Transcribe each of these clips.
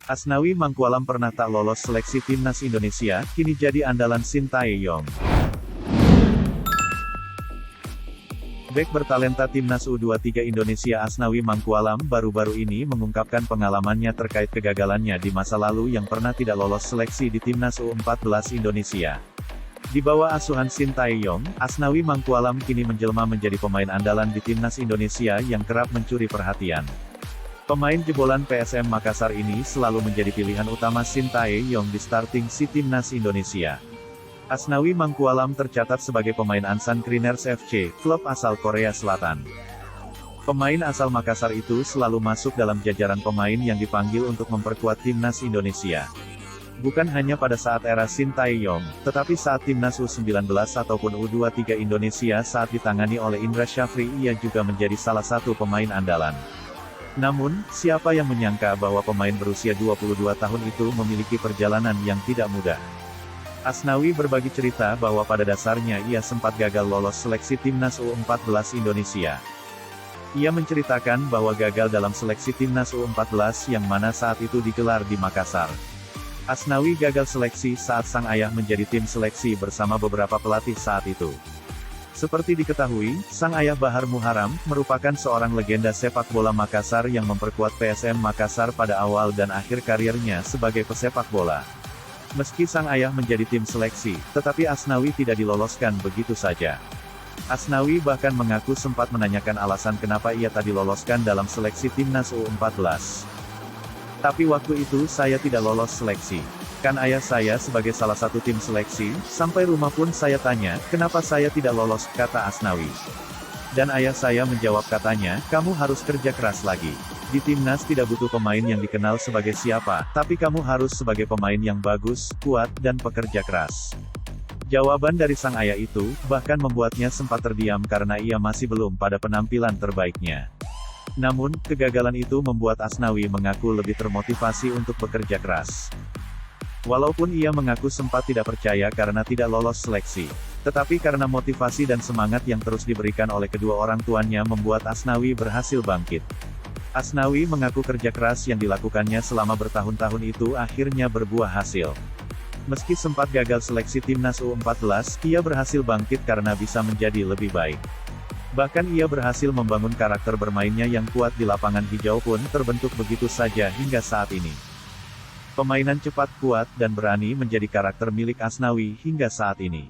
Asnawi Mangkualam pernah tak lolos seleksi timnas Indonesia, kini jadi andalan Sintayong. Bek bertalenta timnas U23 Indonesia Asnawi Mangkualam baru-baru ini mengungkapkan pengalamannya terkait kegagalannya di masa lalu yang pernah tidak lolos seleksi di timnas U14 Indonesia. Di bawah asuhan Sintayong, Asnawi Mangkualam kini menjelma menjadi pemain andalan di timnas Indonesia yang kerap mencuri perhatian. Pemain jebolan PSM Makassar ini selalu menjadi pilihan utama Sintayong di starting si timnas Indonesia. Asnawi Mangkualam tercatat sebagai pemain Ansan Krinners FC, klub asal Korea Selatan. Pemain asal Makassar itu selalu masuk dalam jajaran pemain yang dipanggil untuk memperkuat timnas Indonesia. Bukan hanya pada saat era Sintayong, tetapi saat timnas U19 ataupun U23 Indonesia saat ditangani oleh Indra Syafri ia juga menjadi salah satu pemain andalan. Namun, siapa yang menyangka bahwa pemain berusia 22 tahun itu memiliki perjalanan yang tidak mudah. Asnawi berbagi cerita bahwa pada dasarnya ia sempat gagal lolos seleksi timnas U14 Indonesia. Ia menceritakan bahwa gagal dalam seleksi timnas U14 yang mana saat itu digelar di Makassar. Asnawi gagal seleksi saat sang ayah menjadi tim seleksi bersama beberapa pelatih saat itu. Seperti diketahui, sang ayah Bahar Muharam, merupakan seorang legenda sepak bola Makassar yang memperkuat PSM Makassar pada awal dan akhir karirnya sebagai pesepak bola. Meski sang ayah menjadi tim seleksi, tetapi Asnawi tidak diloloskan begitu saja. Asnawi bahkan mengaku sempat menanyakan alasan kenapa ia tak diloloskan dalam seleksi timnas U14. Tapi waktu itu saya tidak lolos seleksi. Kan ayah saya sebagai salah satu tim seleksi, sampai rumah pun saya tanya, kenapa saya tidak lolos, kata Asnawi. Dan ayah saya menjawab katanya, kamu harus kerja keras lagi. Di timnas tidak butuh pemain yang dikenal sebagai siapa, tapi kamu harus sebagai pemain yang bagus, kuat, dan pekerja keras. Jawaban dari sang ayah itu, bahkan membuatnya sempat terdiam karena ia masih belum pada penampilan terbaiknya. Namun, kegagalan itu membuat Asnawi mengaku lebih termotivasi untuk bekerja keras. Walaupun ia mengaku sempat tidak percaya karena tidak lolos seleksi, tetapi karena motivasi dan semangat yang terus diberikan oleh kedua orang tuanya membuat Asnawi berhasil bangkit. Asnawi mengaku kerja keras yang dilakukannya selama bertahun-tahun itu akhirnya berbuah hasil. Meski sempat gagal seleksi timnas U14, ia berhasil bangkit karena bisa menjadi lebih baik. Bahkan ia berhasil membangun karakter bermainnya yang kuat di lapangan hijau pun terbentuk begitu saja hingga saat ini. Permainan cepat, kuat, dan berani menjadi karakter milik Asnawi hingga saat ini.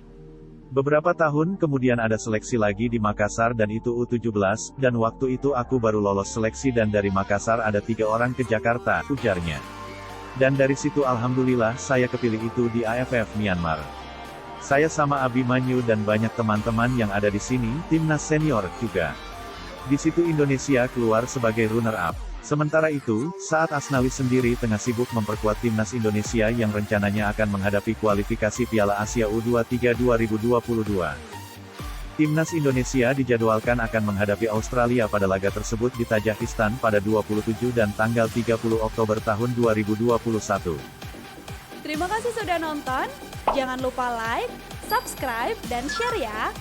Beberapa tahun kemudian ada seleksi lagi di Makassar dan itu U17, dan waktu itu aku baru lolos seleksi dan dari Makassar ada 3 orang ke Jakarta, ujarnya. Dan dari situ alhamdulillah saya kepilih itu di AFF Myanmar. Saya sama Abimanyu dan banyak teman-teman yang ada di sini, timnas senior juga. Di situ Indonesia keluar sebagai runner-up. Sementara itu, saat Asnawi sendiri tengah sibuk memperkuat timnas Indonesia yang rencananya akan menghadapi kualifikasi Piala Asia U23 2022. Timnas Indonesia dijadwalkan akan menghadapi Australia pada laga tersebut di Tajikistan pada 27 dan tanggal 30 Oktober tahun 2021. Terima kasih sudah nonton, jangan lupa like, subscribe, dan share ya!